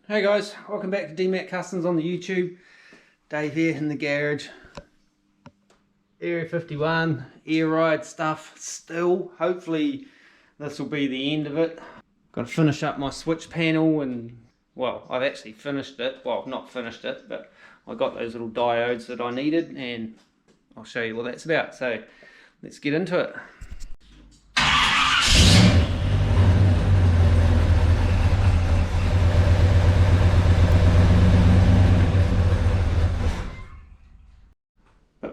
Hey guys, welcome back to Dmac Kustoms on the YouTube. Dave here in the garage. Area 51, air ride stuff still. Hopefully this will be the end of it. Got to finish up my switch panel and, well, I've actually finished it. Well, not finished it, but I got those little diodes that I needed and I'll show you what that's about. So let's get into it.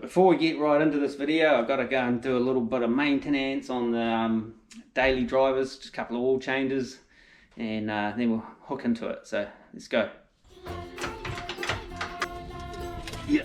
Before we get right into this video, I've got to go and do a little bit of maintenance on the daily drivers, just a couple of oil changes, and then we'll hook into it. So let's go. Yeah.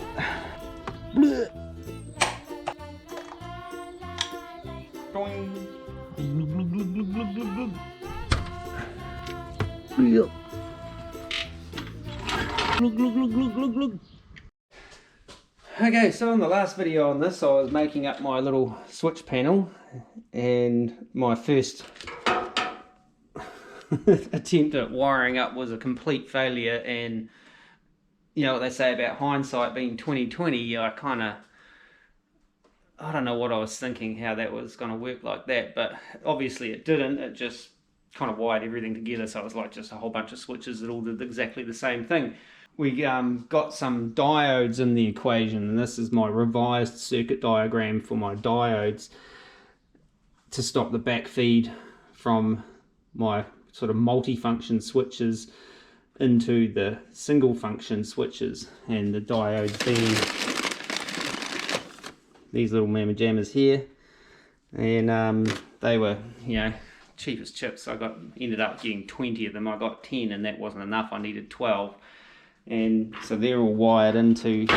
Okay, so in the last video on this, I was making up my little switch panel, and my first attempt at wiring up was a complete failure. And you know what they say about hindsight being 20/20. I don't know what I was thinking, how that was going to work like that, but obviously it didn't. It just kind of wired everything together, so it was like just a whole bunch of switches that all did exactly the same thing. We got some diodes in the equation, and this is my revised circuit diagram for my diodes to stop the backfeed from my sort of multi-function switches into the single function switches, and the diodes being these little mamma jammers here. And they were, you know, cheap as chips. Ended up getting 20 of them. I got 10 and that wasn't enough. I needed 12. And so they're all wired into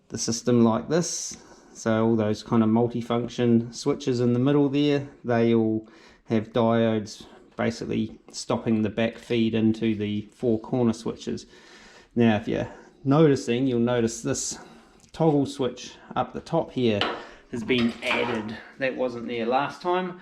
the system like this. So all those kind of multi-function switches in the middle there, they all have diodes basically stopping the back feed into the four corner switches. Now if you're noticing, you'll notice this toggle switch up the top here has been added. That wasn't there last time.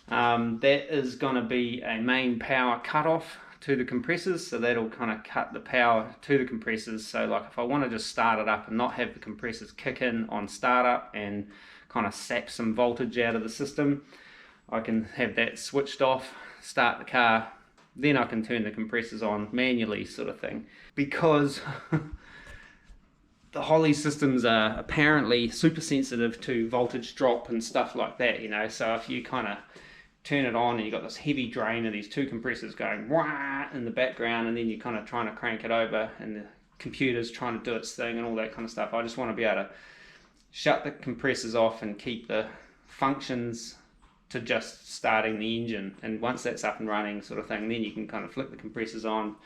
That is going to be a main power cutoff to the compressors, so that'll kind of cut the power to the compressors. So like if I want to just start it up and not have the compressors kick in on startup and kind of sap some voltage out of the system, I can have that switched off, start the car, then I can turn the compressors on manually, sort of thing. Because the Holley systems are apparently super sensitive to voltage drop and stuff like that, you know. So if you kind of turn it on and you've got this heavy drain of these two compressors going wah in the background, and then you're kind of trying to crank it over and the computer's trying to do its thing and all that kind of stuff. I just want to be able to shut the compressors off and keep the functions to just starting the engine, and once that's up and running, sort of thing, then you can kind of flick the compressors on,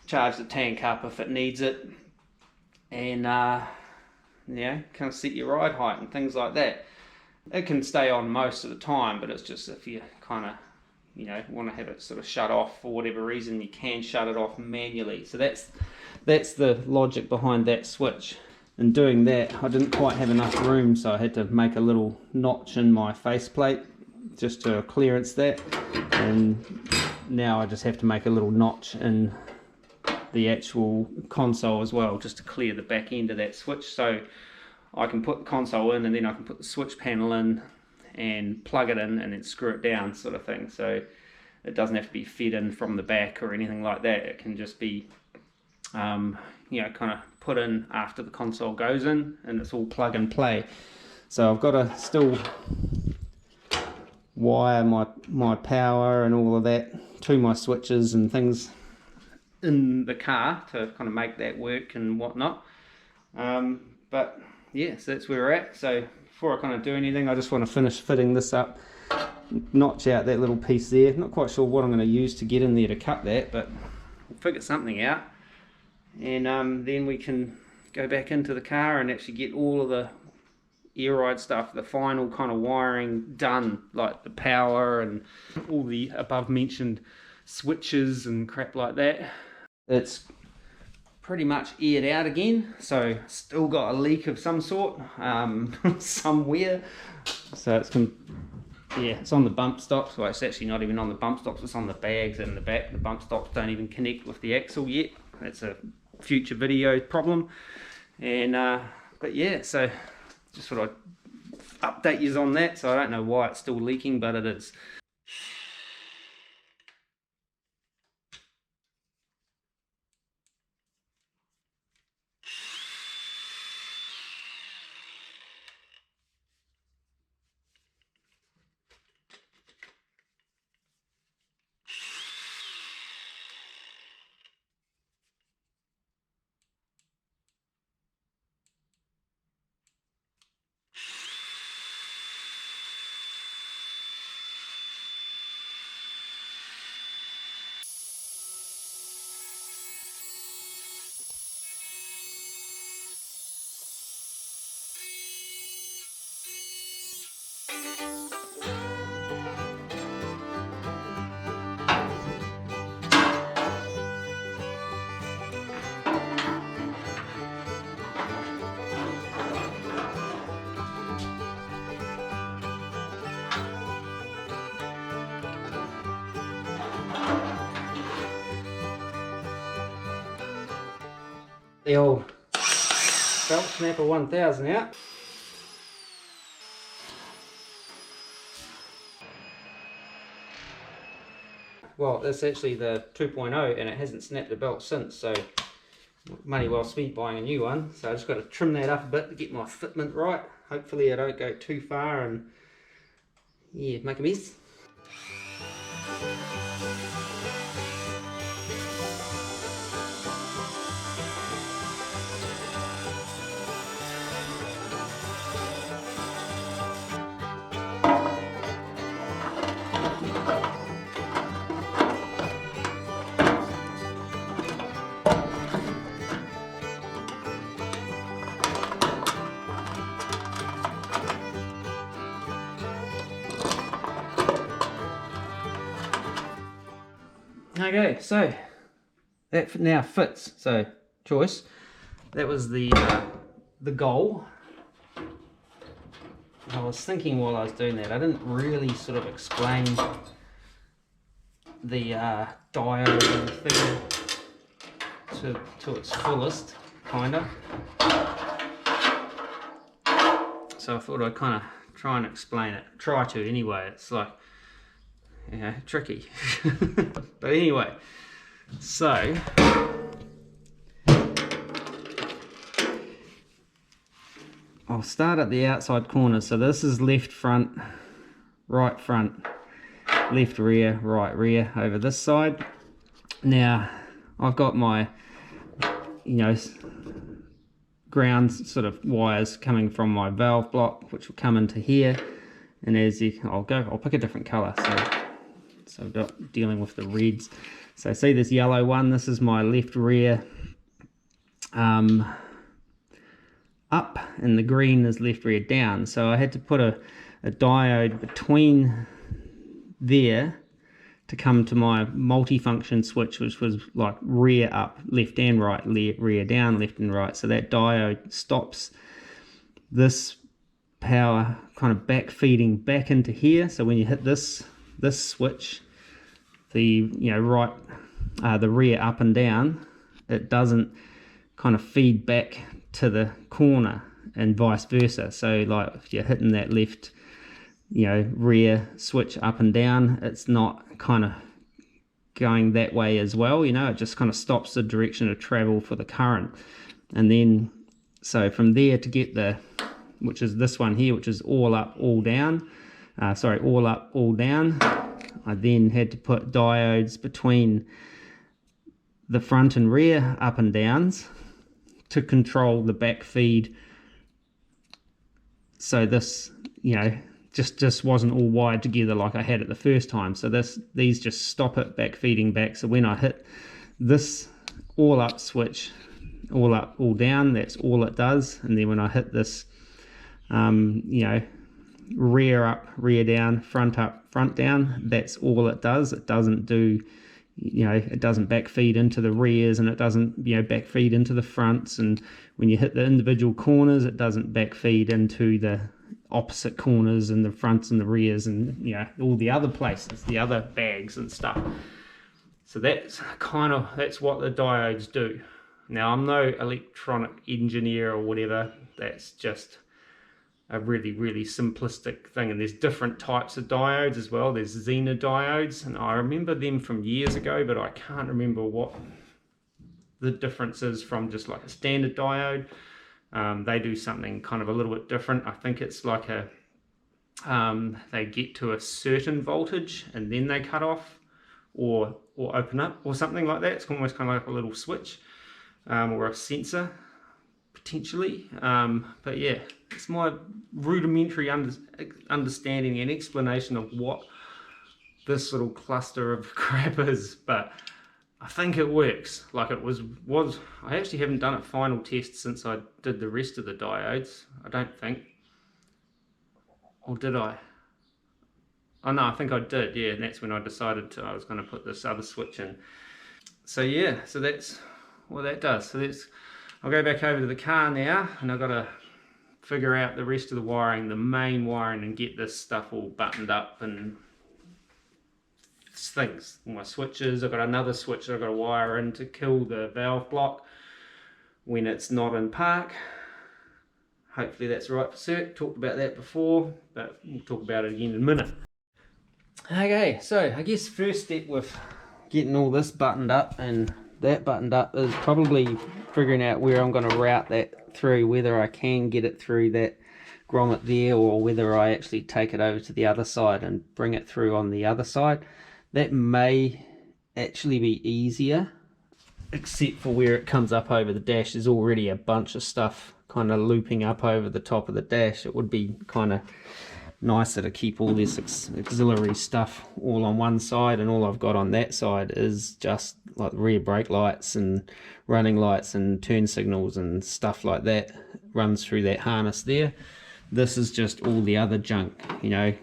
charge the tank up if it needs it, and yeah, kind of set your ride height and things like that. It can stay on most of the time, but it's just if you kind of, you know, want to have it sort of shut off for whatever reason, you can shut it off manually. So that's the logic behind that switch. And doing that, I didn't quite have enough room, so I had to make a little notch in my faceplate just to clearance that. And now I just have to make a little notch in the actual console as well, just to clear the back end of that switch. So I can put the console in and then I can put the switch panel in and plug it in and then screw it down, sort of thing. So it doesn't have to be fed in from the back or anything like that. It can just be, you know, kind of put in after the console goes in, and it's all plug and play. So I've got to still wire my power and all of that to my switches and things in the car to kind of make that work and whatnot. But yeah, so that's where we're at. So before I kind of do anything, I just want to finish fitting this up, notch out that little piece there. Not quite sure what I'm going to use to get in there to cut that, but we'll figure something out. And then we can go back into the car and actually get all of the air ride stuff, the final kind of wiring done, like the power and all the above mentioned switches and crap like that. It's pretty much aired out again, so still got a leak of some sort somewhere, so it's Yeah, it's on the bump stocks. Well, it's actually not even on the bump stocks, it's on the bags in the back. The bump stocks don't even connect with the axle yet. That's a future video problem. And but yeah, so just thought I'd update you on that. So I don't know why it's still leaking, but it is. The old belt snapper 1000 out. Well, that's actually the 2.0 and it hasn't snapped the belt since, so money well spent buying a new one. So I just got to trim that up a bit to get my fitment right. Hopefully I don't go too far and yeah, make a mess. Okay, so that now fits. So choice, that was the goal. I was thinking while I was doing that, I didn't really sort of explain the diode and the thing to its fullest, kind of. So I thought I'd kind of try and explain it. Try to anyway. It's like, you know, tricky. But anyway, so I'll start at the outside corner. So this is left front, left rear, right rear over this side. Now I've got my, you know, ground sort of wires coming from my valve block, which will come into here. And as you, I'll pick a different color. So I've got dealing with the reds. So see this yellow one, this is my left rear up, and the green is left rear down. So I had to put a diode between there to come to my multifunction switch, which was like rear up, left and right, rear down, left and right. So that diode stops this power kind of back feeding back into here. So when you hit this switch, the the rear up and down, it doesn't kind of feed back to the corner and vice versa. So like if you're hitting that left, you know, rear switch up and down, it's not kind of going that way as well, you know, it just kind of stops the direction of travel for the current. And then so from there to get the, which is this one here, which is all up all down, all up all down, I then had to put diodes between the front and rear up and downs to control the back feed. So this, you know, just wasn't all wired together like I had it the first time. So these just stop it back feeding back. So when I hit this all up switch, all up all down, that's all it does. And then when I hit this you know, rear up, rear down, front up, front down, that's all it does. It doesn't do, you know, it doesn't backfeed into the rears, and it doesn't, you know, backfeed into the fronts. And when you hit the individual corners, it doesn't backfeed into the opposite corners and the fronts and the rears and, you know, all the other places, the other bags and stuff. So that's what the diodes do. Now, I'm no electronic engineer or whatever. That's just a really, really simplistic thing. And there's different types of diodes as well. There's Zener diodes, and I remember them from years ago, but I can't remember what the difference is from just like a standard diode. They do something kind of a little bit different. I think it's like a they get to a certain voltage and then they cut off or open up or something like that. It's almost kind of like a little switch or a sensor potentially. But yeah, it's my rudimentary understanding and explanation of what this little cluster of crap is, but I think it works. Like it was I actually haven't done a final test since I did the rest of the diodes, I don't think. Or did I? Oh no, I think I did, yeah, and that's when I decided I was going to put this other switch in. So yeah, so that's what that does. So I'll go back over to the car now, and I've got to figure out the rest of the wiring, the main wiring, and get this stuff all buttoned up and things. My switches, I've got another switch I've got to wire in to kill the valve block when it's not in park. Hopefully that's right for cert. Talked about that before, but we'll talk about it again in a minute. Okay, so I guess first step with getting all this buttoned up and that buttoned up is probably figuring out where I'm going to route that through, whether I can get it through that grommet there or whether I actually take it over to the other side and bring it through on the other side. That may actually be easier, except for where it comes up over the dash. There's already a bunch of stuff kind of looping up over the top of the dash. It would be kind of nicer to keep all this auxiliary stuff all on one side, and all I've got on that side is just like rear brake lights and running lights and turn signals and stuff like that runs through that harness there. This is just all the other junk, you know,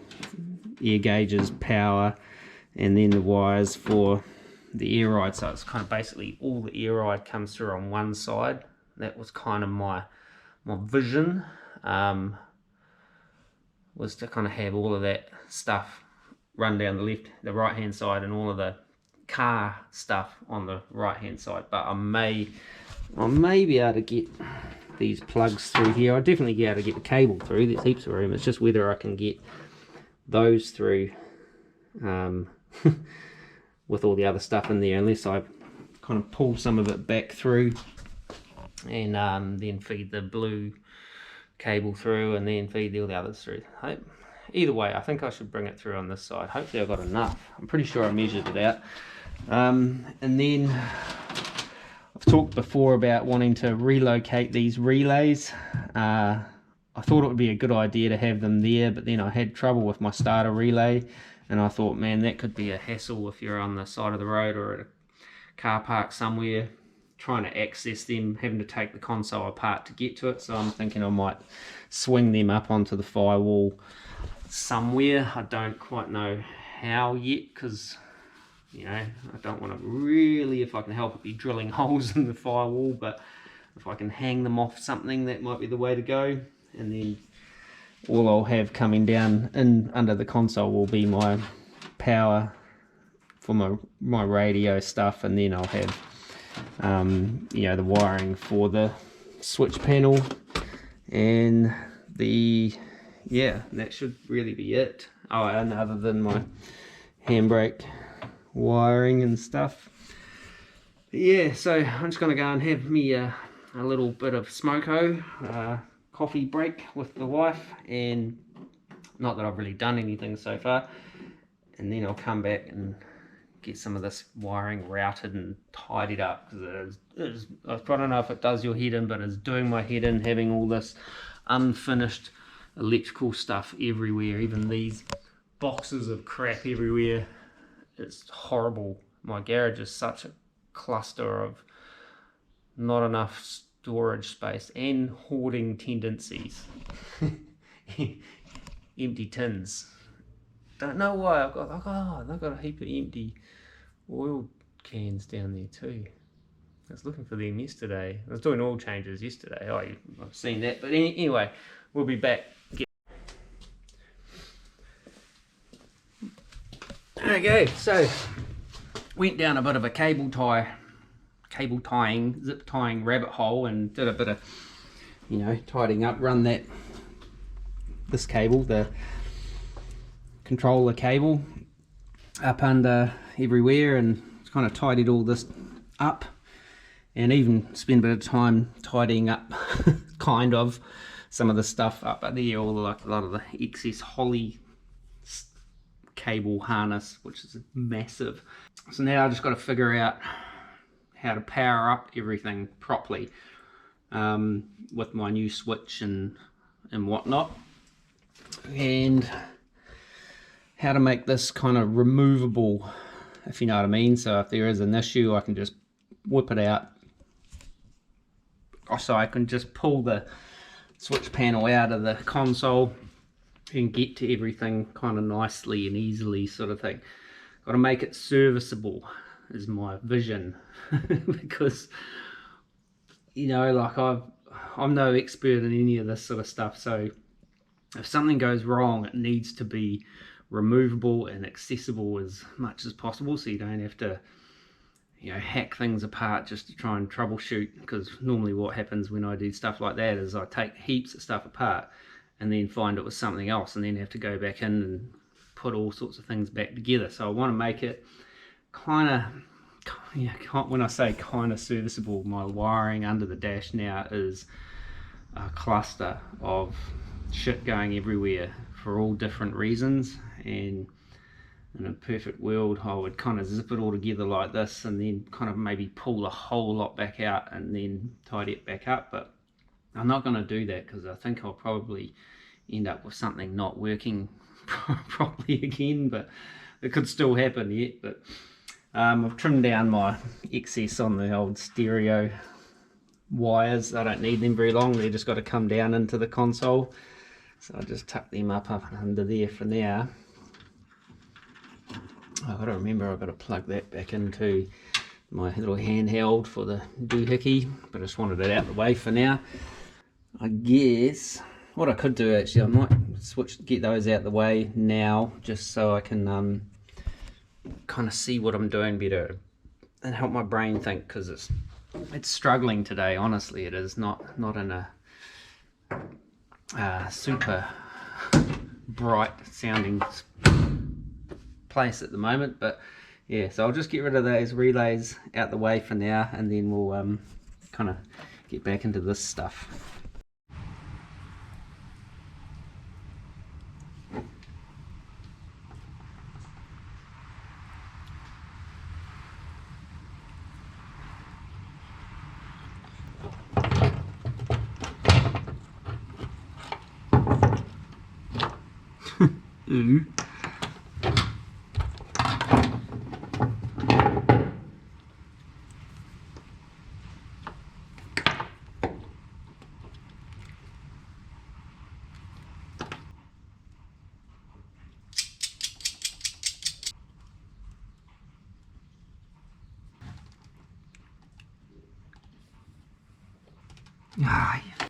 air gauges, power, and then the wires for the air ride. So it's kind of basically all the air ride comes through on one side. That was kind of my vision, was to kind of have all of that stuff run down the right hand side, and all of the car stuff on the right hand side. But I may be able to get these plugs through here. I'll definitely be able to get the cable through. There's heaps of room. It's just whether I can get those through with all the other stuff in there, unless I kind of pull some of it back through and then feed the blue cable through and then feed all the others through. Either way, I think I should bring it through on this side. Hopefully I've got enough. I'm pretty sure I measured it out. And then I've talked before about wanting to relocate these relays. I thought it would be a good idea to have them there, but then I had trouble with my starter relay, and I thought, man, that could be a hassle if you're on the side of the road or at a car park somewhere trying to access them, having to take the console apart to get to it. So I'm thinking I might swing them up onto the firewall somewhere. I don't quite know how yet, because, you know, I don't want to really, if I can help it, be drilling holes in the firewall, but if I can hang them off something, that might be the way to go. And then all I'll have coming down in under the console will be my power for my radio stuff, and then I'll have you know, the wiring for the switch panel, and that should really be it. Oh, and other than my handbrake wiring and stuff. But yeah, so I'm just going to go and have me a little bit of smoko coffee break with the wife, and not that I've really done anything so far, and then I'll come back and get some of this wiring routed and tidied up, because I don't know if it does your head in, but it's doing my head in having all this unfinished electrical stuff everywhere, even these boxes of crap everywhere. It's horrible. My garage is such a cluster of not enough storage space and hoarding tendencies. Empty tins. Don't know why. I've got a heap of empty oil cans down there too. I was looking for them yesterday. I was doing oil changes yesterday. Oh, I've seen that. But anyway, we'll be back. Okay, so went down a bit of a zip tying rabbit hole and did a bit of, you know, tidying up. Run this cable, the controller cable, up under everywhere, and kind of tidied all this up, and even spent a bit of time tidying up kind of some of the stuff up there, all like a lot of the excess holly cable harness, which is massive. So now I just got to figure out how to power up everything properly with my new switch and whatnot, and how to make this kind of removable, if you know what I mean. So if there is an issue, I can just whip it out. So I can just pull the switch panel out of the console and get to everything kind of nicely and easily, sort of thing. Got to make it serviceable is my vision because, you know, like I'm no expert in any of this sort of stuff, so if something goes wrong, it needs to be removable and accessible as much as possible, so you don't have to, you know, hack things apart just to try and troubleshoot. Because normally what happens when I do stuff like that is I take heaps of stuff apart and then find it was something else, and then have to go back in and put all sorts of things back together. So I want to make it kind of, yeah, when I say kind of serviceable, my wiring under the dash now is a cluster of shit going everywhere for all different reasons, and in a perfect world I would kind of zip it all together like this and then kind of maybe pull a whole lot back out and then tidy it back up. But I'm not going to do that because I think I'll probably end up with something not working properly again, but it could still happen yet. But I've trimmed down my excess on the old stereo wires. I don't need them very long, they just got to come down into the console, so I just tuck them up under there for now. I've got to remember I've got to plug that back into my little handheld for the doohickey, but I just wanted it out of the way for now. I guess what I could do, actually, I might get those out of the way now, just so I can kind of see what I'm doing better and help my brain think, because it's struggling today. Honestly, it is not in a super bright sounding place at the moment. But yeah, so I'll just get rid of those relays out the way for now, and then we'll kind of get back into this stuff. Ooh. Ah, yeah.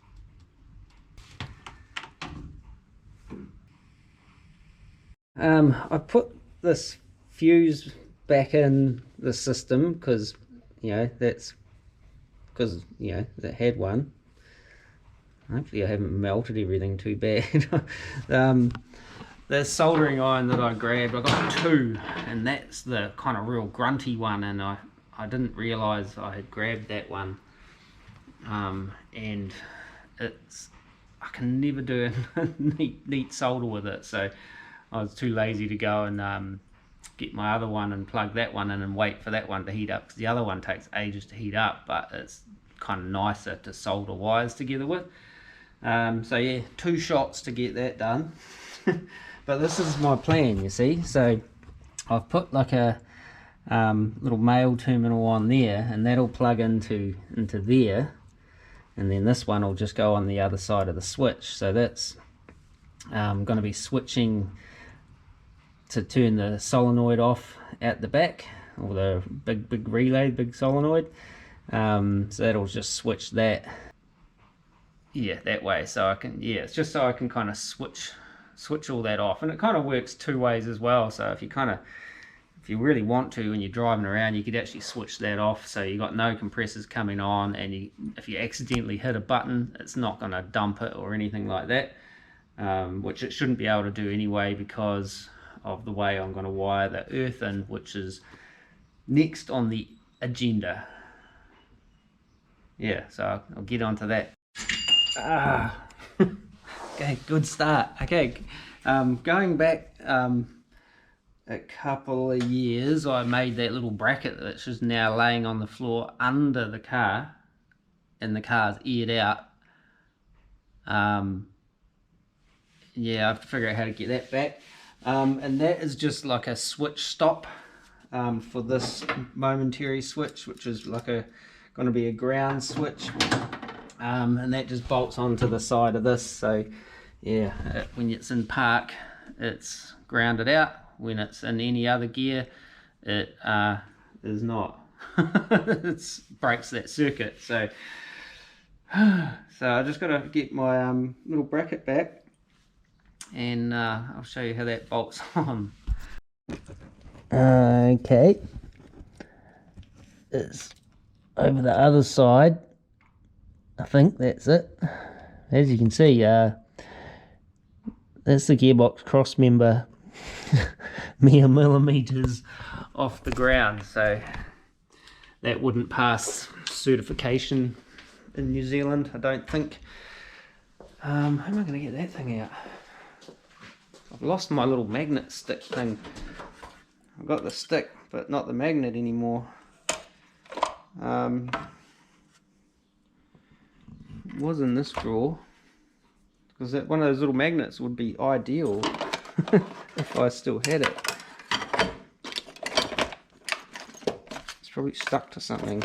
I put this fuse back in the system because, you know, that's because, you know, that had one. Hopefully I haven't melted everything too bad. The soldering iron that I grabbed, I got two, and that's the kind of real grunty one, and I didn't realize I had grabbed that one. And I can never do a neat solder with it, so I was too lazy to go and get my other one and plug that one in and wait for that one to heat up, because the other one takes ages to heat up, but it's kind of nicer to solder wires together with. So yeah, 2 shots to get that done. But this is my plan, you see. So I've put like a little male terminal on there, and that'll plug into there, and then this one will just go on the other side of the switch. So that's going to be switching to turn the solenoid off at the back, or the big relay, big solenoid. So that'll just switch that, yeah, that way. So I can, yeah, it's just so I can kind of switch all that off, and it kind of works 2 ways as well. So if you kind of if you really want to, when you're driving around, you could actually switch that off, so you got no compressors coming on, and if you accidentally hit a button, it's not going to dump it or anything like that, which it shouldn't be able to do anyway because of the way I'm going to wire the earth in, which is next on the agenda. Yeah, so I'll get onto that. Okay, good start. Okay, going back a couple of years, I made that little bracket that's just now laying on the floor under the car, and the car's eared out. Yeah, I have to figure out how to get that back. And that is just like a switch stop for this momentary switch, which is like going to be a ground switch, and that just bolts onto the side of this. So yeah, when it's in park, it's grounded out. When it's in any other gear, it is not. It breaks that circuit. So I just got to get my little bracket back, and I'll show you how that bolts on. Okay, it's over the other side. I think that's it. As you can see, that's the gearbox cross member mere millimeters off the ground, so that wouldn't pass certification in New Zealand, I don't think. How am I going to get that thing out? I've lost my little magnet stick thing. I've got the stick but not the magnet anymore. It was in this drawer, because one of those little magnets would be ideal if I still had it. It's probably stuck to something.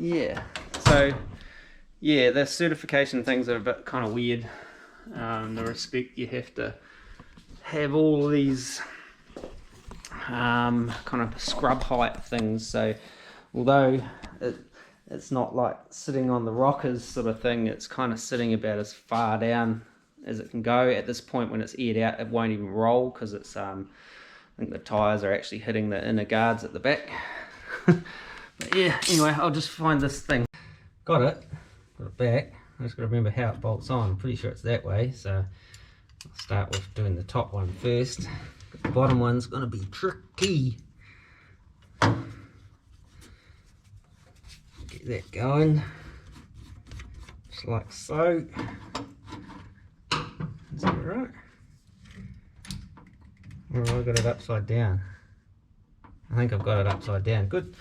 Yeah, so yeah, the certification things are a bit kind of weird. The respect you have to have all of these kind of scrub height things, so although it's not like sitting on the rockers sort of thing, it's kind of sitting about as far down as it can go. At this point, when it's aired out, it won't even roll, because it's I think the tyres are actually hitting the inner guards at the back. But yeah, anyway, I'll just find this thing. Got it back. I just got to remember how it bolts on. I'm pretty sure it's that way, so I'll start with doing the top one first. The bottom one's going to be tricky. Get that going, just like so. Is that right? Or have I got it upside down? I think I've got it upside down. Good.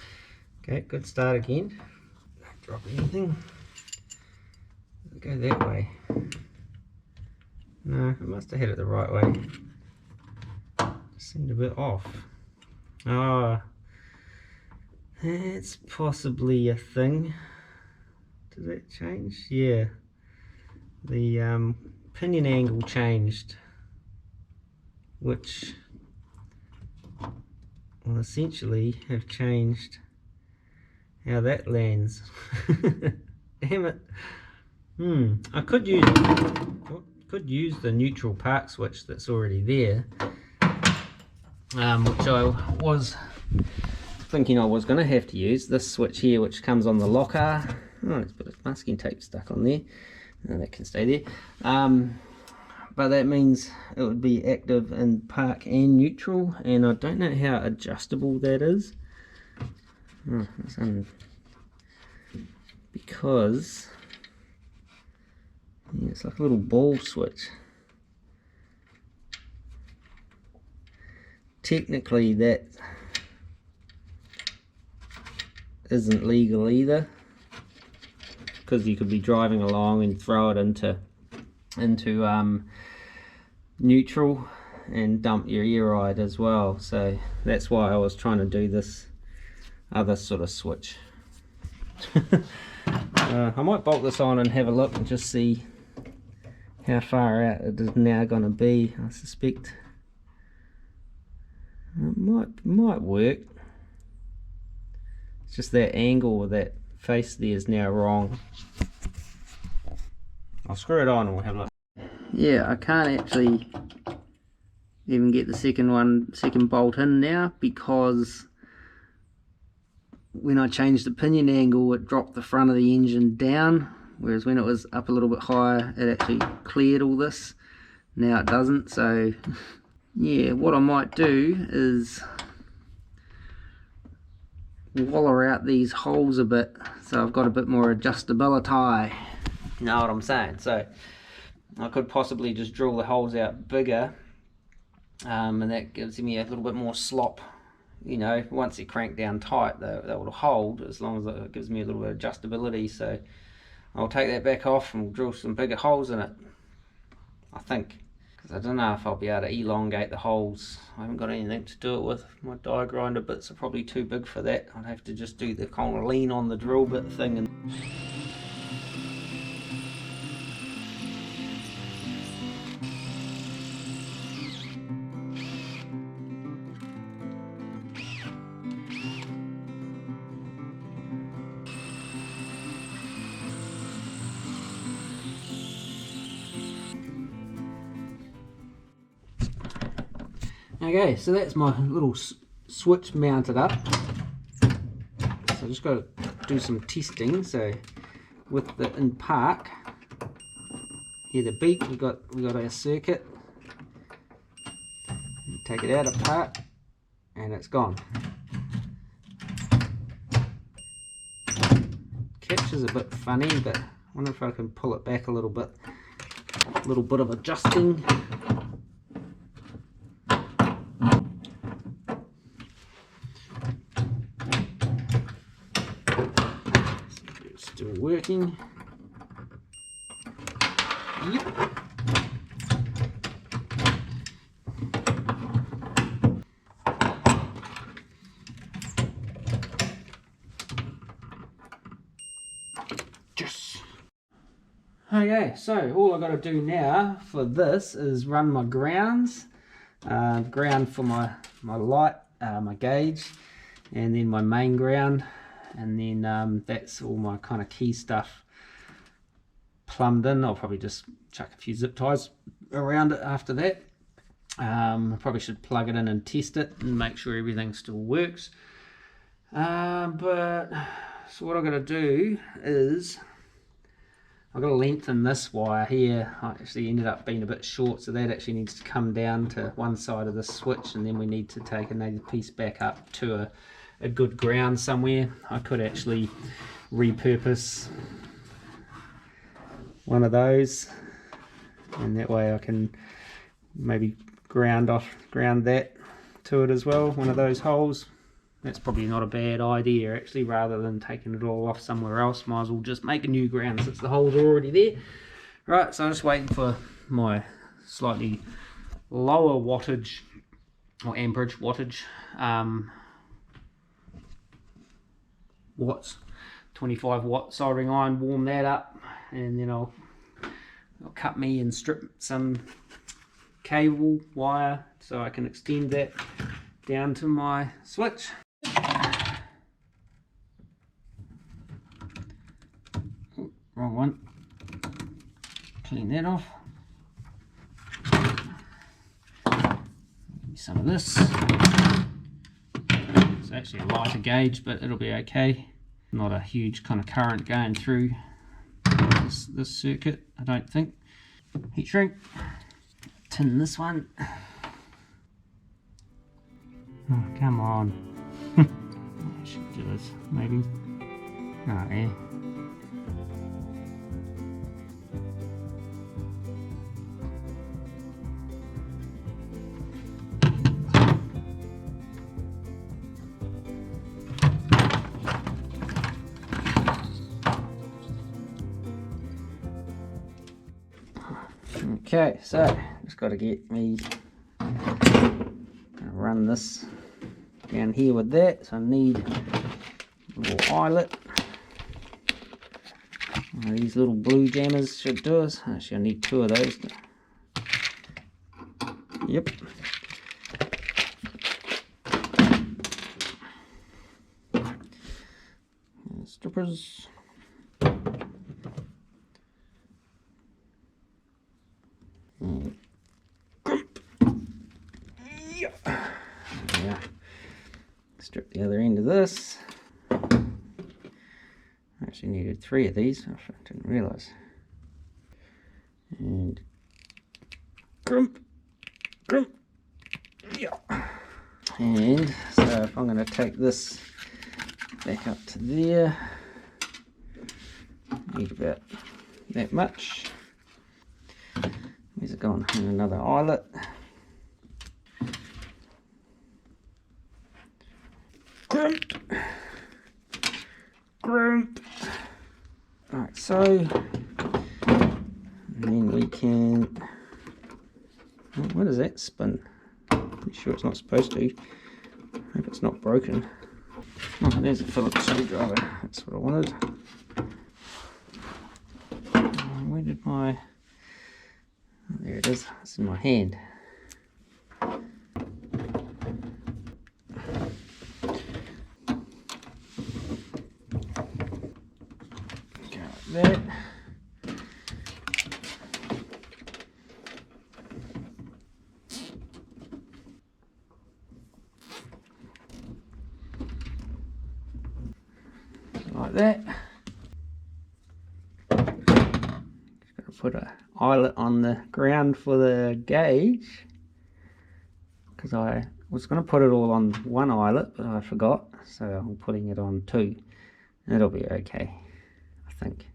Okay, good start again. Don't drop anything. Go that way. No, I must have had it the right way. Just seemed a bit off. Oh, that's possibly a thing. Did that change? Yeah. The pinion angle changed, which will essentially have changed how that lands. Damn it. I could use the neutral park switch that's already there, which I was thinking I was going to have to use. This switch here, which comes on the locker. Oh, let's put a masking tape stuck on there. No, that can stay there. But that means it would be active in park and neutral, and I don't know how adjustable that is. Because yeah, it's like a little ball switch. Technically that isn't legal either, because you could be driving along and throw it into neutral and dump your ear ride as well. So that's why I was trying to do this other sort of switch. I might bolt this on and have a look and just see how far out it is now going to be. I suspect it might work. It's just that angle with that face there is now wrong. I'll screw it on and we'll have a look. Yeah, I can't actually even get the second bolt in now, because when I changed the pinion angle it dropped the front of the engine down, whereas when it was up a little bit higher it actually cleared all this. Now it doesn't. So yeah, what I might do is waller out these holes a bit so I've got a bit more adjustability. You know what I'm saying? So I could possibly just drill the holes out bigger, and that gives me a little bit more slop. You know, once you crank down tight, they will hold, as long as it gives me a little bit of adjustability. So I'll take that back off and we'll drill some bigger holes in it, I think, because I don't know if I'll be able to elongate the holes. I haven't got anything to do it with. My die grinder bits are probably too big for that. I'd have to just do the kind of lean on the drill bit thing. And okay, so that's my little switch mounted up. So I just got to do some testing. So with the in park, hear the beep. We got our circuit. Take it out apart, and it's gone. Capture's a bit funny, but I wonder if I can pull it back a little bit. A little bit of adjusting. Still working. Yep. Yes. Okay, so all I've got to do now for this is run my grounds. Ground for my light, my gauge, and then my main ground. And then that's all my kind of key stuff plumbed in. I'll probably just chuck a few zip ties around it after that. I probably should plug it in and test it and make sure everything still works. But so what I've got to do is I've got to lengthen this wire here. I actually ended up being a bit short, so that actually needs to come down to one side of the switch, and then we need to take another piece back up to a good ground somewhere. I could actually repurpose one of those, and that way I can maybe ground that to it as well, one of those holes. That's probably not a bad idea actually. Rather than taking it all off somewhere else, might as well just make a new ground since the holes are already there. Right, so I'm just waiting for my slightly lower wattage or amperage wattage watts, 25 watt soldering iron, warm that up, and then I'll cut me and strip some cable wire so I can extend that down to my switch. Oh, wrong one. Clean that off. Give me some of this. It's actually a lighter gauge, but it'll be okay. Not a huge kind of current going through this circuit, I don't think. Heat shrink. Tin this one. Oh, come on. I should do this, maybe. Oh, yeah. Okay, so just got to get me, run this down here with that, so I need a little eyelet. These little blue jammers should do us. Actually I need two of those. Yep. Strippers. actually needed 3 of these. I didn't realise. And grump, yeah. And so if I'm going to take this back up to there, need about that much. Where's it gone? And another eyelet. Grump. Right, so and then we can. What does that spin? Pretty sure it's not supposed to. Hope it's not broken. Oh, there's a Phillips screwdriver. That's what I wanted. Where did my? Oh, there it is. It's in my hand. That. Like that. Just got to put an eyelet on the ground for the gauge, because I was going to put it all on one eyelet, but I forgot, so I'm putting it on 2. It'll be okay, I think.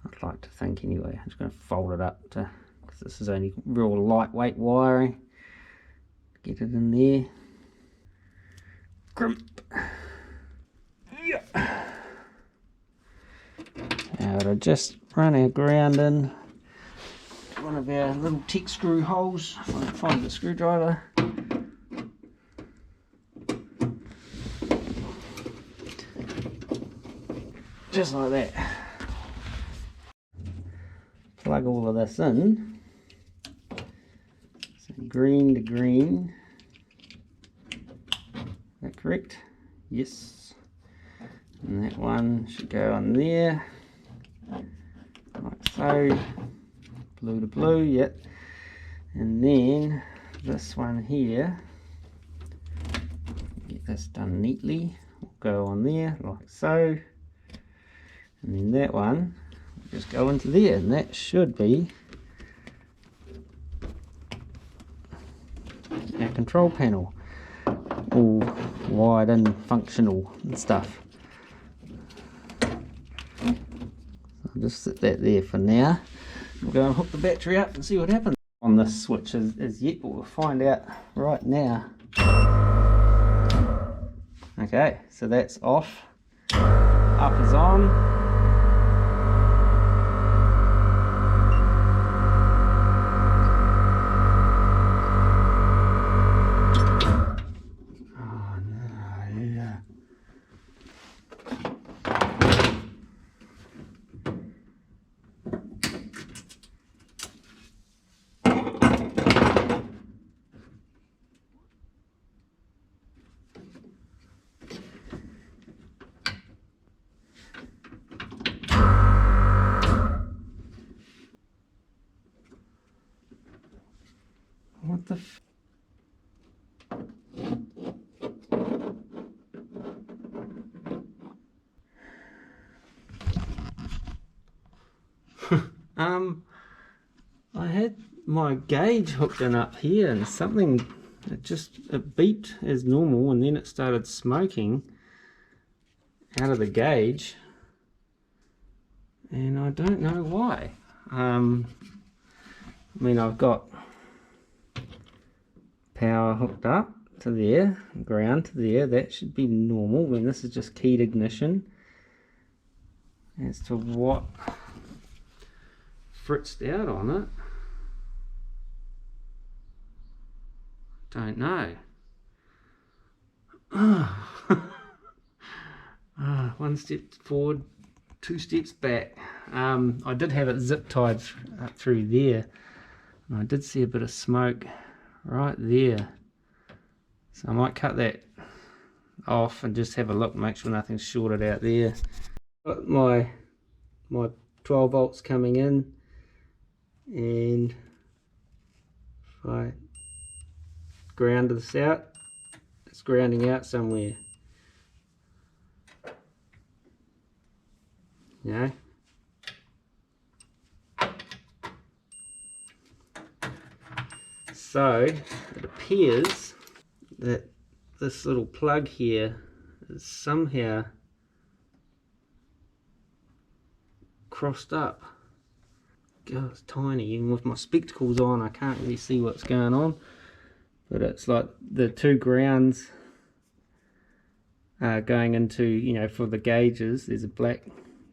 I'd like to think anyway. I'm just going to fold it up to, because this is only real lightweight wiring. Get it in there. Grump. Yeah. Now to just run our ground in one of our little Tech screw holes. If I can find the screwdriver. Just like that. Plug all of this in. So green to green. Is that correct? Yes. And that one should go on there. Like so. Blue to blue, yep. And then this one here. Get this done neatly. Will go on there like so. And then that one will just go into there, and that should be our control panel, all wired and functional and stuff. I'll just sit that there for now. We'll go and hook the battery up and see what happens. On this switch is yet, but we'll find out right now. Okay, so that's off. Up is on. What the f... I had my gauge hooked in up here and something, it beeped as normal, and then it started smoking out of the gauge, and I don't know why. I mean, I've got power hooked up to there, ground to there, that should be normal. I mean, this is just keyed ignition. As to what fritzed out on it, don't know. One step forward, 2 steps back. I did have it zip tied up through there, and I did see a bit of smoke right there, so I might cut that off and just have a look, make sure nothing's shorted out there. Got my 12 volts coming in, and if I ground this out, it's grounding out somewhere. you know. So it appears that this little plug here is somehow crossed up. God, it's tiny. Even with my spectacles on, I can't really see what's going on. But it's like the two grounds are going into, you know, for the gauges, there's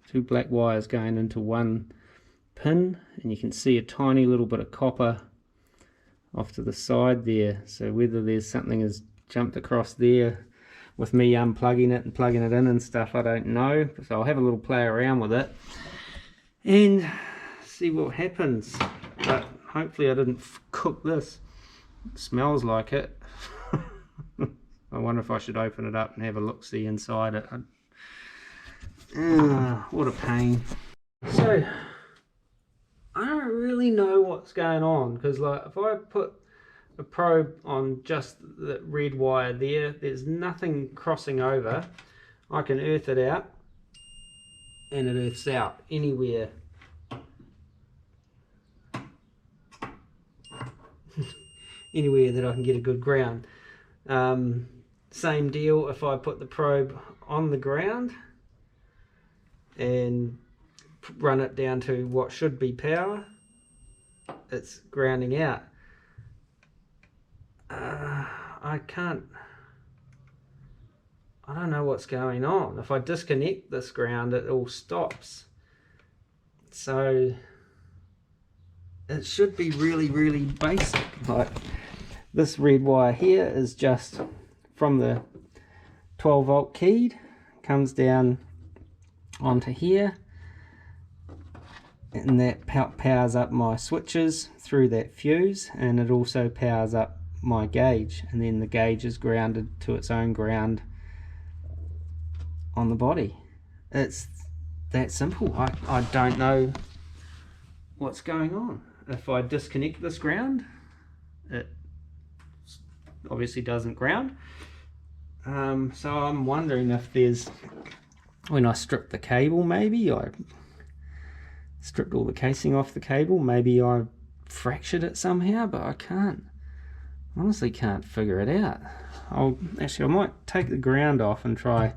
two black wires going into one pin, and you can see a tiny little bit of copper off to the side there. So whether there's something has jumped across there with me unplugging it and plugging it in and stuff, I don't know. So I'll have a little play around with it and see what happens. But hopefully I didn't cook this. It smells like it. I wonder if I should open it up and have a look-see inside it. What a pain. So I don't really know what's going on, because like if I put a probe on just the red wire there's nothing crossing over. I can earth it out and it earths out anywhere. Anywhere that I can get a good ground. Same deal if I put the probe on the ground and run it down to what should be power, it's grounding out. I don't know what's going on. If I disconnect this ground, it all stops. So it should be really, really basic. Like this red wire here is just from the 12 volt keyed, comes down onto here, and that powers up my switches through that fuse, and it also powers up my gauge, and then the gauge is grounded to its own ground on the body. It's that simple. I don't know what's going on. If I disconnect this ground, it obviously doesn't ground. So I'm wondering if there's, when I stripped the cable, maybe I stripped all the casing off the cable, maybe I fractured it somehow, but I honestly can't figure it out. I might take the ground off and try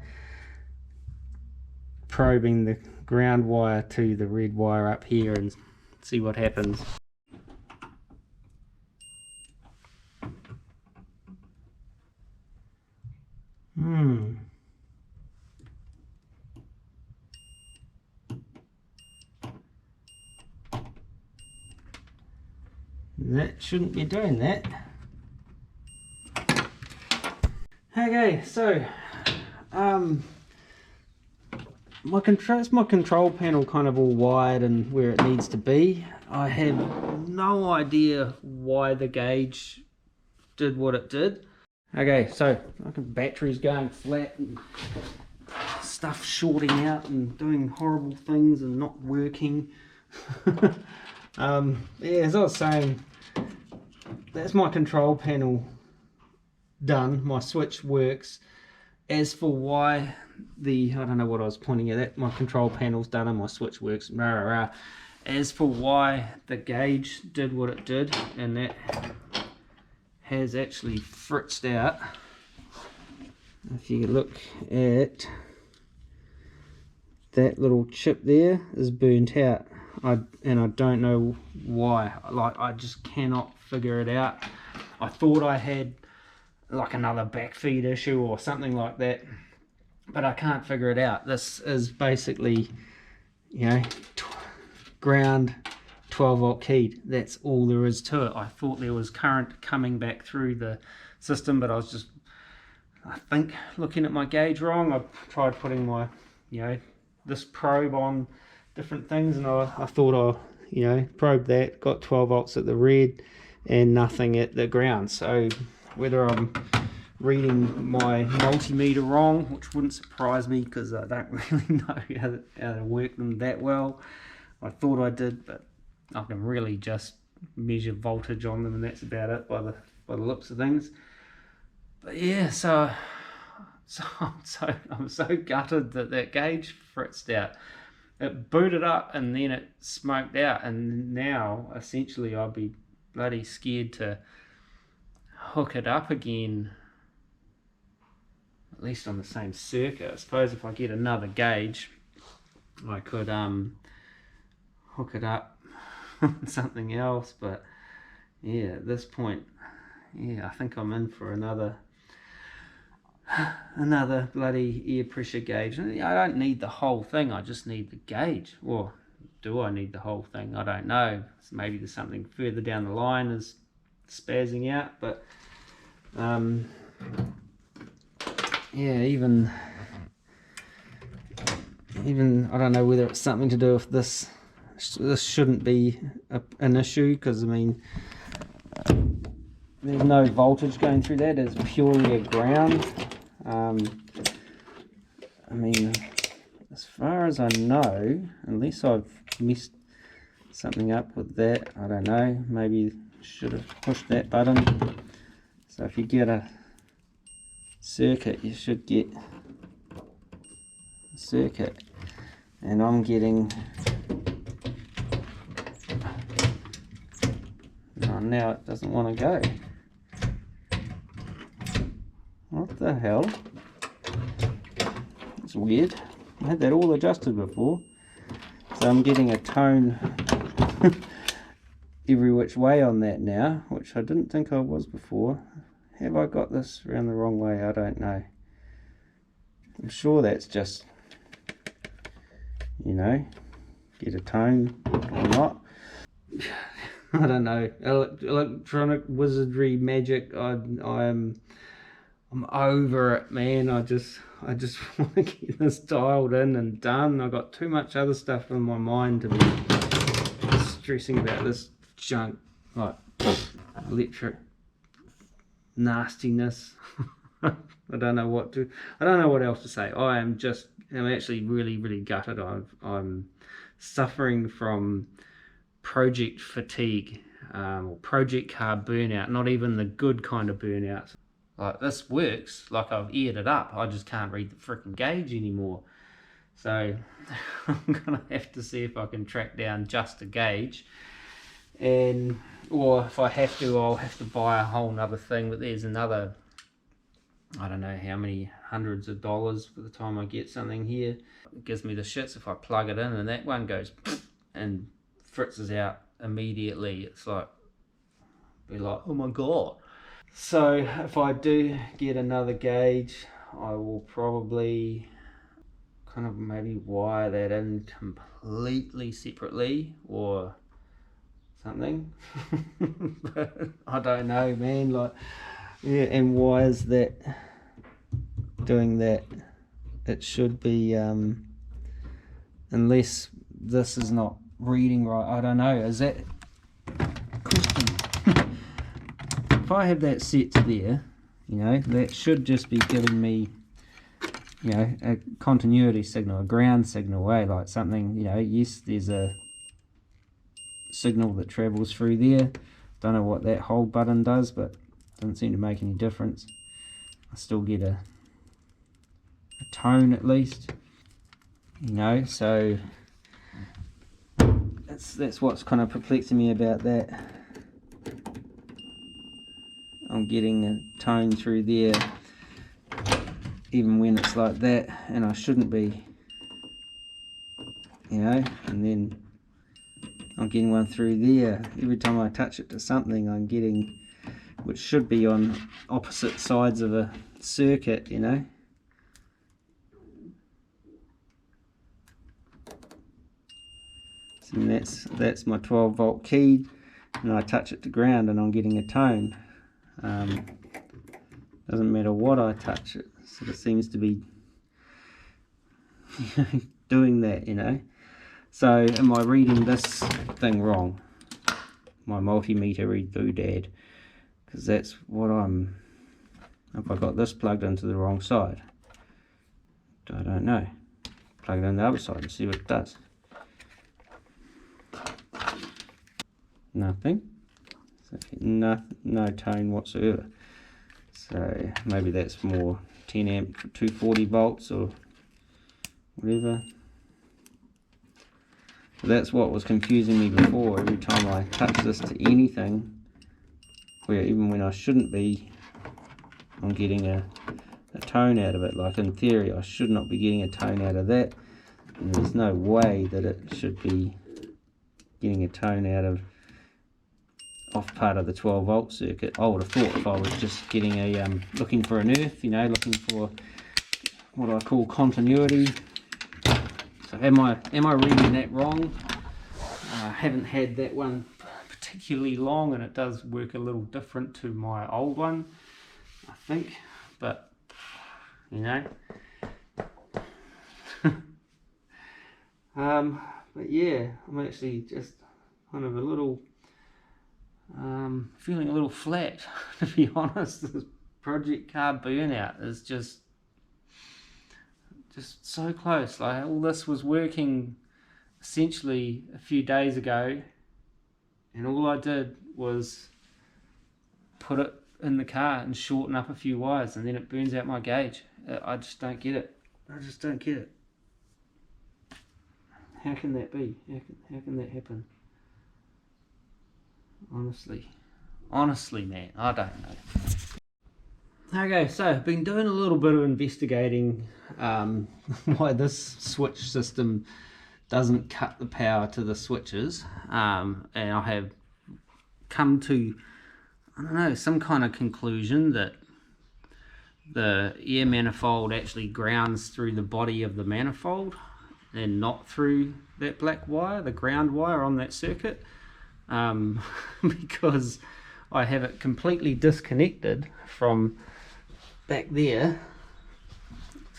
probing the ground wire to the red wire up here and see what happens. That shouldn't be doing that. Okay, so my control panel kind of all wired and where it needs to be. I have no idea why the gauge did what it did. Okay, so battery's going flat and stuff shorting out and doing horrible things and not working. Yeah, as I was saying, that's my control panel done. My switch works. As for why I don't know what I was pointing at, my control panel's done and my switch works. Rah, rah, rah. As for why the gauge did what it did, and that has actually fritzed out. If you look at that little chip there, is burnt out. And I don't know why. Like, I just cannot figure it out. I thought I had like another backfeed issue or something like that, but I can't figure it out. This is basically, you know, ground 12 volt keyed. That's all there is to it. I thought there was current coming back through the system, but I was just, I think, looking at my gauge wrong. I tried putting my, you know, this probe on different things, and I thought I, you know, probed that, got 12 volts at the red and nothing at the ground. So whether I'm reading my multimeter wrong, which wouldn't surprise me because I don't really know how to work them that well. I thought I did, but I can really just measure voltage on them, and that's about it by the looks of things. But yeah, so I'm so gutted that gauge fritzed out. it booted up and then it smoked out, and now essentially I'd be bloody scared to hook it up again, at least on the same circuit. I suppose if I get another gauge I could hook it up on something else, but yeah, at this point, yeah, I think I'm in for another bloody air pressure gauge. I don't need the whole thing, I just need the gauge. Or do I need the whole thing? I don't know. So maybe there's something further down the line is spazzing out, but yeah, even I don't know whether it's something to do with this. This shouldn't be an issue, because I mean there's no voltage going through that. It's purely a ground. I mean, as far as I know, unless I've messed something up with that, I don't know, maybe should have pushed that button. So if you get a circuit, you should get a circuit, and I'm getting, oh, now it doesn't want to go. What the hell? It's weird. I had that all adjusted before. So I'm getting a tone every which way on that now, which I didn't think I was before. Have I got this around the wrong way? I don't know. I'm sure that's just, you know, get a tone or not. I don't know. Electronic wizardry magic. I'm over it, man. I just want to get this dialed in and done. I've got too much other stuff in my mind to be stressing about this junk, like electric nastiness. I don't know what else to say. I'm actually really gutted. I'm suffering from project fatigue, or project car burnout. Not even the good kind of burnout. Like, this works, like I've aired it up, I just can't read the freaking gauge anymore. So I'm gonna have to see if I can track down just a gauge, or if I have to, I'll have to buy a whole nother thing. But there's another, I don't know how many hundreds of dollars by the time I get something here. It gives me the shits if I plug it in and that one goes and fritzes out immediately. It's like, be like, oh my god. So if I do get another gauge, I will probably kind of maybe wire that in completely separately or something. But I don't know, man. Like, yeah, and why is that doing that? It should be, unless this is not reading right, I don't know. Is that if I have that set to there, you know, that should just be giving me, you know, a continuity signal, a ground signal, like something, you know, yes, there's a signal that travels through there. Don't know what that hold button does, but doesn't seem to make any difference. I still get a tone at least, you know, so that's what's kind of perplexing me about that. I'm getting a tone through there even when it's like that, and I shouldn't be, you know, and then I'm getting one through there. Every time I touch it to something, I'm getting, which should be on opposite sides of a circuit, you know. And that's my 12 volt key, and I touch it to ground and I'm getting a tone. Doesn't matter what I touch, it sort of seems to be doing that, you know. So am I reading this thing wrong? My multimeter read doodad, because that's what if I got this plugged into the wrong side, I don't know. Plug it in the other side and see what it does. Nothing. So no tone whatsoever. So maybe that's more 10 amp 240 volts or whatever. That's what was confusing me before. Every time I touch this to anything, where even when I shouldn't be, I'm getting a tone out of it. Like in theory, I should not be getting a tone out of that, and there's no way that it should be getting a tone out of off part of the 12 volt circuit. I would have thought if I was just getting a looking for an earth, you know, looking for what I call continuity. So am I reading that wrong? I haven't had that one particularly long, and it does work a little different to my old one, I think, but you know. But yeah, I'm actually just kind of a little feeling a little flat, to be honest. This project car burnout is just so close. Like, all this was working essentially a few days ago, and all I did was put it in the car and shorten up a few wires, and then it burns out my gauge. I just don't get it. I just don't get it. How can that be? How can that happen? Honestly, man, I don't know. Okay, so I've been doing a little bit of investigating why this switch system doesn't cut the power to the switches, and I have come to, I don't know, some kind of conclusion that the air manifold actually grounds through the body of the manifold and not through that black wire, the ground wire on that circuit, because I have it completely disconnected from back there,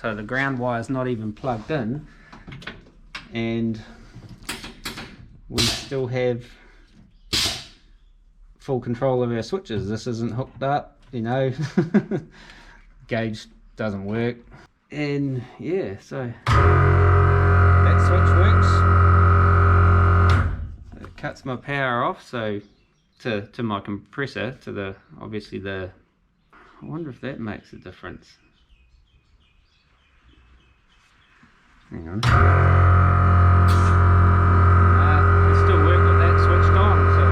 so the ground wire is not even plugged in, and we still have full control of our switches. This isn't hooked up, you know. Gauge doesn't work, and yeah, so that switch works. It cuts my power off, so to my compressor, to the, obviously the, I wonder if that makes a difference. Hang on. It still work with that switched on, so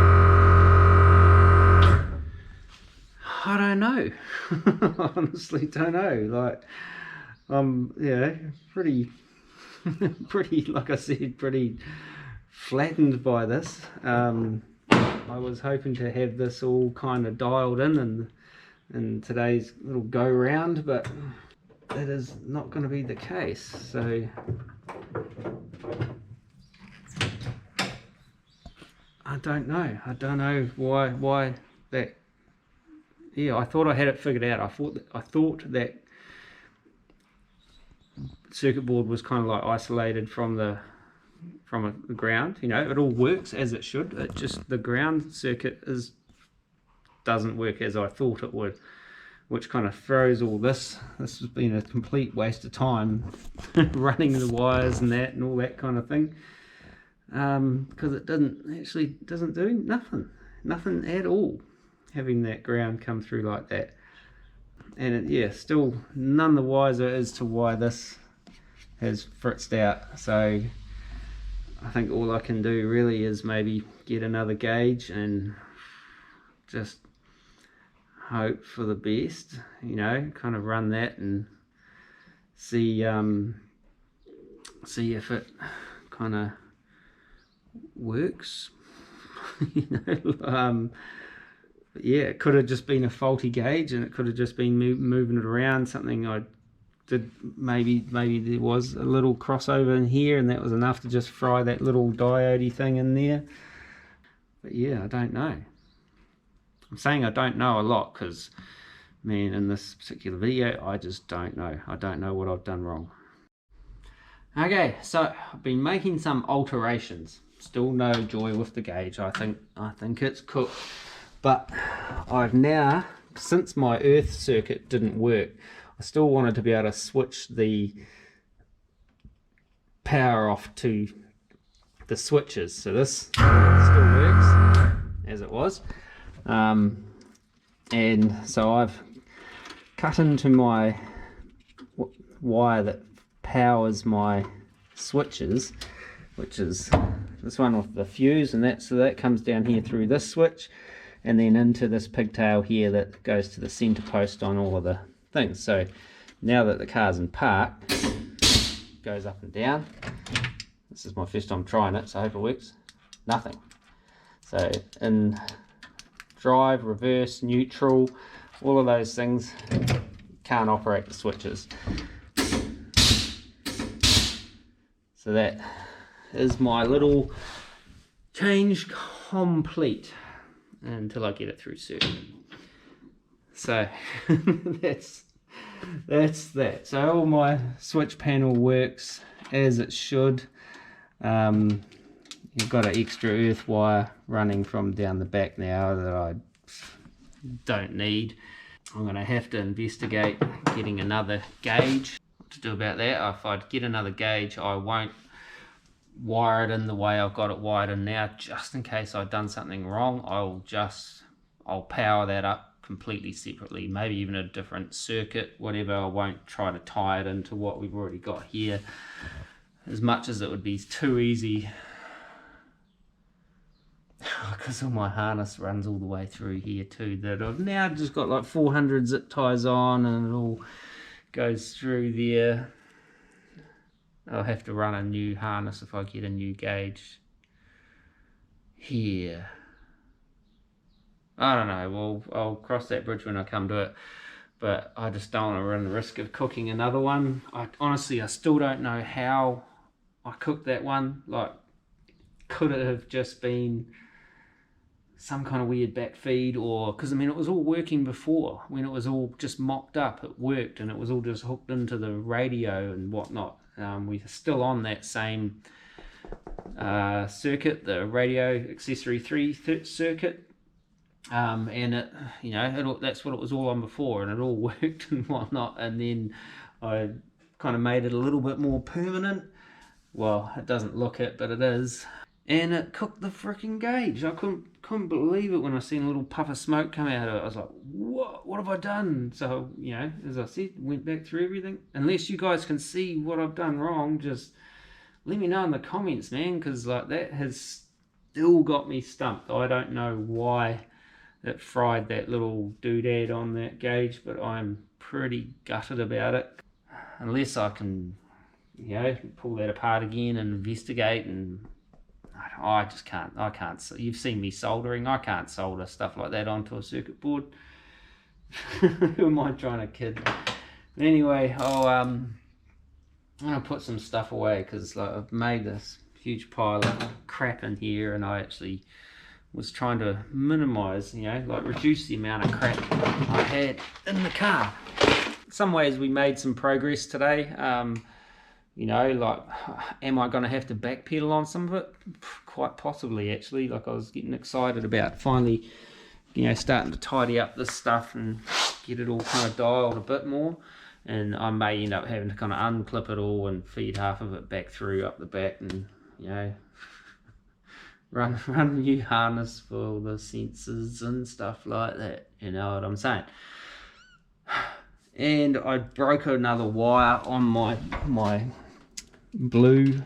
I don't know. I honestly don't know. Like, yeah, pretty, like I said, pretty flattened by this. I was hoping to have this all kind of dialed in today's little go round, but that is not going to be the case. So I don't know why that. Yeah, I thought I had it figured out. I thought that circuit board was kind of like isolated from the ground. You know, it all works as it should. It just, the ground circuit doesn't work as I thought it would, which kind of throws all this. This has been a complete waste of time running the wires and that and all that kind of thing, because it doesn't do nothing at all, having that ground come through like that. And yeah, still none the wiser as to why this has fritzed out. So I think all I can do really is maybe get another gauge and just hope for the best, you know, kind of run that and see if it kind of works. You know, but yeah, it could have just been a faulty gauge, and it could have just been moving it around. Something I did, maybe there was a little crossover in here, and that was enough to just fry that little diode thing in there. But yeah, I don't know. I'm saying I don't know a lot because, man, in this particular video, I just don't know. I don't know what I've done wrong. Okay, so I've been making some alterations. Still no joy with the gauge. I think it's cooked. But I've now, since my earth circuit didn't work, I still wanted to be able to switch the power off to the switches. So this still works as it was. And so I've cut into my wire that powers my switches, which is this one with the fuse, and so that comes down here through this switch and then into this pigtail here that goes to the center post on all of the things. So now that the car's in park, it goes up and down. This is my first time trying it, so I hope it works. Nothing. So in drive, reverse, neutral, all of those things, can't operate the switches. So that is my little change complete until I get it through circuit. So that's that. So all my switch panel works as it should. You've got an extra earth wire running from down the back now that I don't need. I'm going to have to investigate getting another gauge. What to do about that? If I get another gauge, I won't wire it in the way I've got it wired in now, just in case I've done something wrong. I'll power that up completely separately, maybe even a different circuit, whatever. I won't try to tie it into what we've already got here, as much as it would be too easy, because all my harness runs all the way through here too, that I've now just got like 400 zip ties on, and it all goes through there. I'll have to run a new harness if I get a new gauge here. I don't know, well, I'll cross that bridge when I come to it, but I just don't want to run the risk of cooking another one. Honestly, I still don't know how I cooked that one. Like, could it have just been some kind of weird back feed, or, because I mean it was all working before, when it was all just mocked up, it worked, and it was all just hooked into the radio and whatnot. We're still on that same circuit, the radio accessory 3 circuit, and it, you know, that's what it was all on before, and it all worked and whatnot. And then I kind of made it a little bit more permanent. Well, it doesn't look it, but it is. And it cooked the freaking gauge. I couldn't believe it when I seen a little puff of smoke come out of it. I was like, what have I done? So, you know, as I said, went back through everything. Unless you guys can see what I've done wrong, just let me know in the comments, man, because like that has still got me stumped. I don't know why it fried that little doodad on that gauge, but I'm pretty gutted about it. Unless I can, you know, pull that apart again and investigate, and I just can't. You've seen me soldering. I can't solder stuff like that onto a circuit board. Who am I trying to kid? Anyway, I'm gonna put some stuff away, because like, I've made this huge pile of crap in here, and I actually was trying to minimize, you know, like reduce the amount of crap I had in the car. In some ways we made some progress today. You know, like, am I going to have to backpedal on some of it? Quite possibly, actually. Like, I was getting excited about finally, you know, starting to tidy up this stuff and get it all kind of dialed a bit more. And I may end up having to kind of unclip it all and feed half of it back through up the back, and, you know, run a new harness for all the sensors and stuff like that. You know what I'm saying? And I broke another wire on my blue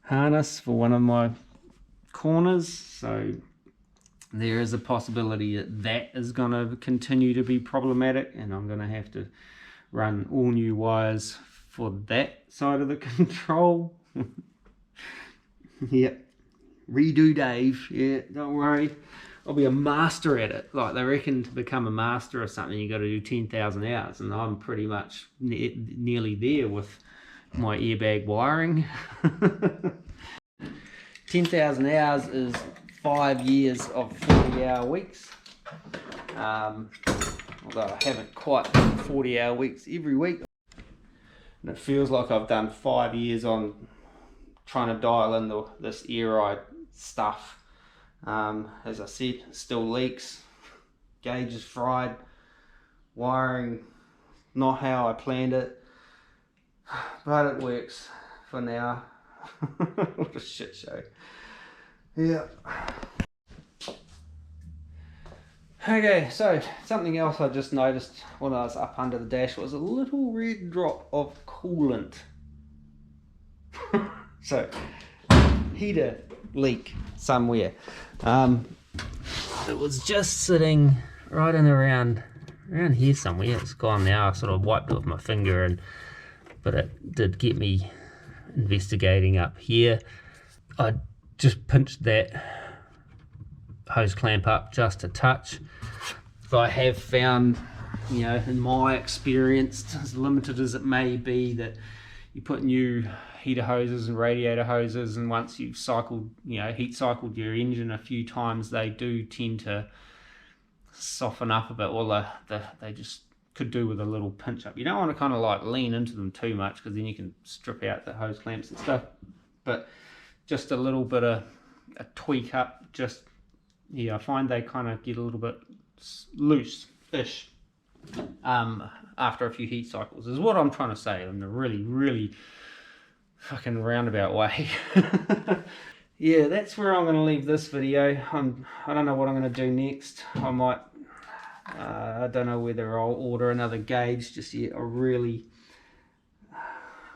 harness for one of my corners, so there is a possibility that is going to continue to be problematic, and I'm going to have to run all new wires for that side of the control. Yep, redo Dave. Yeah, don't worry, I'll be a master at it. Like, they reckon to become a master or something you got to do 10,000 hours, and I'm pretty much nearly there with my airbag wiring. 10,000 hours is 5 years of 40-hour weeks. Although I haven't quite done 40-hour weeks every week. And it feels like I've done 5 years on trying to dial in this air ride stuff. As I said, still leaks, gauge is fried, wiring not how I planned it, but it works for now. What a shit show. Yeah. Okay, so something else I just noticed when I was up under the dash was a little red drop of coolant. So, heater leak somewhere. It was just sitting right in around here somewhere. It's gone now. I sort of wiped it with my finger, but it did get me investigating up here. I just pinched that hose clamp up just a touch. But I have found, you know, in my experience, as limited as it may be, that you put new heater hoses and radiator hoses, and once you've cycled, you know, heat cycled your engine a few times, they do tend to soften up a bit. Well, they just could do with a little pinch up. You don't want to kind of like lean into them too much, because then you can strip out the hose clamps and stuff. But just a little bit of a tweak up, just, yeah, I find they kind of get a little bit loose-ish after a few heat cycles, is what I'm trying to say in a really fucking roundabout way. Yeah, that's where I'm going to leave this video. I don't know what I'm going to do next. I might, I don't know whether I'll order another gauge just yet.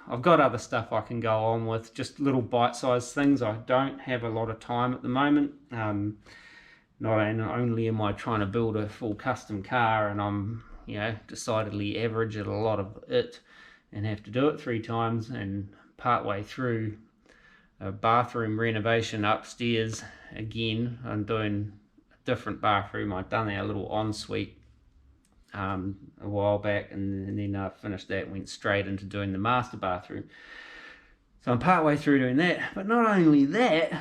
I've got other stuff I can go on with, just little bite-sized things. I don't have a lot of time at the moment. Not only am I trying to build a full custom car, and I'm, you know, decidedly average at a lot of it and have to do it 3 times, and partway through a bathroom renovation upstairs again. I'm doing a different bathroom. I've done our little ensuite a while back, and then I finished that and went straight into doing the master bathroom. So I'm partway through doing that. But not only that,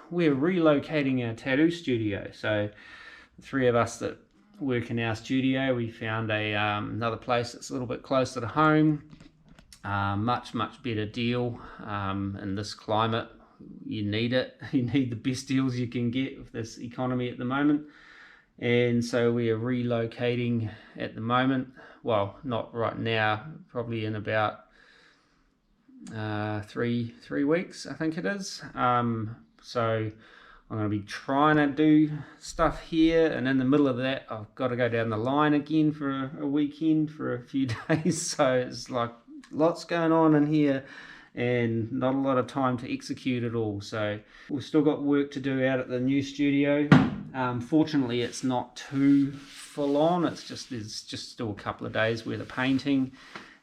we're relocating our tattoo studio. So the 3 of us that work in our studio, we found another place that's a little bit closer to home. Much better deal. In this climate, you need it. You need the best deals you can get with this economy at the moment. And so we are relocating at the moment. Well, not right now, probably in about 3 weeks, I think it is. So I'm going to be trying to do stuff here, and in the middle of that I've got to go down the line again for a weekend for a few days. So it's like lots going on in here and not a lot of time to execute it all. So we've still got work to do out at the new studio. Fortunately, it's not too full on. There's just still a couple of days worth of painting,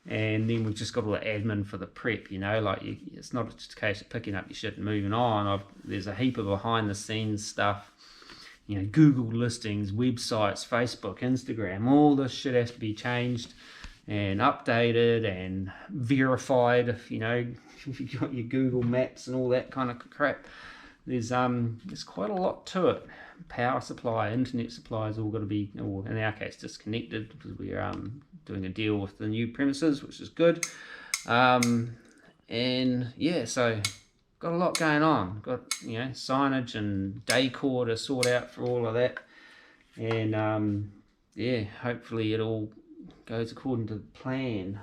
and then we've just got all the admin for the prep, you know, like it's not just a case of picking up your shit and moving on. There's a heap of behind the scenes stuff, you know, Google listings, websites, Facebook, Instagram, all this shit has to be changed and updated and verified. If you know, if you've got your Google Maps and all that kind of crap, there's quite a lot to it. Power supply, internet supply has all got to be, or in our case, disconnected, because we're doing a deal with the new premises, which is good. And yeah, so got a lot going on. Got, you know, signage and decor to sort out for all of that. And yeah, hopefully it all goes according to the plan.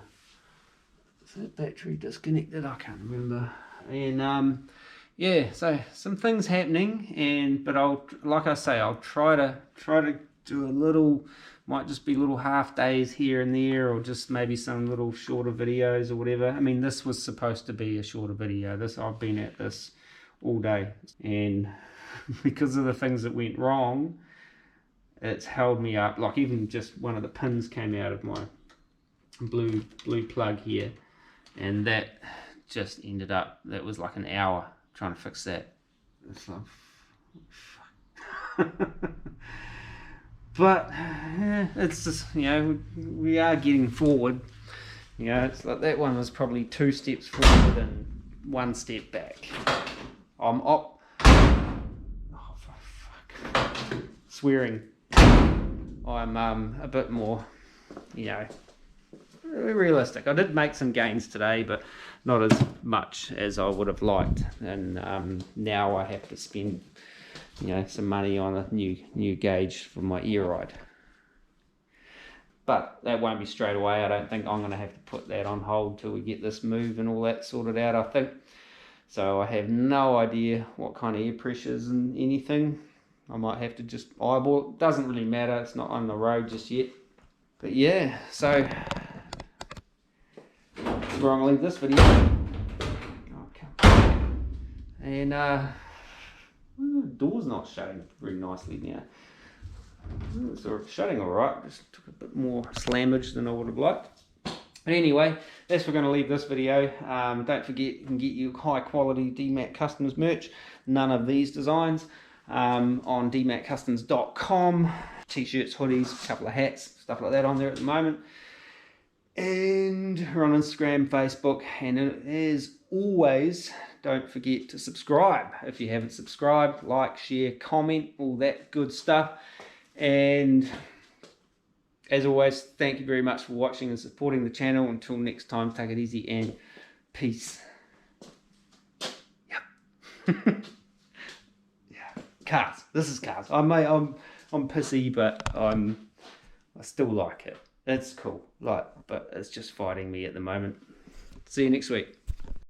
Is that battery disconnected? I can't remember. And yeah, so some things happening, but like I say, I'll try to do a little, might just be little half days here and there, or just maybe some little shorter videos or whatever. I mean, this was supposed to be a shorter video. I've been at this all day, and because of the things that went wrong, it's held me up. Like even just one of the pins came out of my blue plug here, and that just ended up, that was like an hour trying to fix that. It's like, fuck. But it's just, you know, we are getting forward. You know, it's like that one was probably 2 steps forward and 1 step back. Oh, fuck. Swearing. I'm a bit more, you know, realistic. I did make some gains today, but not as much as I would have liked. And now I have to spend, you know, some money on a new gauge for my ear ride. But that won't be straight away. I don't think I'm going to have to put that on hold till we get this move and all that sorted out, I think. So I have no idea what kind of air pressures and anything. I might have to just eyeball it. Doesn't really matter. It's not on the road just yet. But yeah, so where I'm going to leave this video. And The door's not shutting very nicely now. It's shutting alright, just took a bit more slammage than I would have liked. But anyway, that's where we're going to leave this video. Don't forget, you can get your high quality Dmac Customs merch, none of these designs, on dmaccustoms.com. T-shirts, hoodies, a couple of hats, stuff like that on there at the moment. And we're on Instagram, Facebook, and as always, don't forget to subscribe if you haven't subscribed. Like, share, comment, all that good stuff. And as always, thank you very much for watching and supporting the channel. Until next time, take it easy and peace. Yep. Yeah. Cars. This is cars. I'm pissy, but I still like it. It's cool. But it's just fighting me at the moment. See you next week.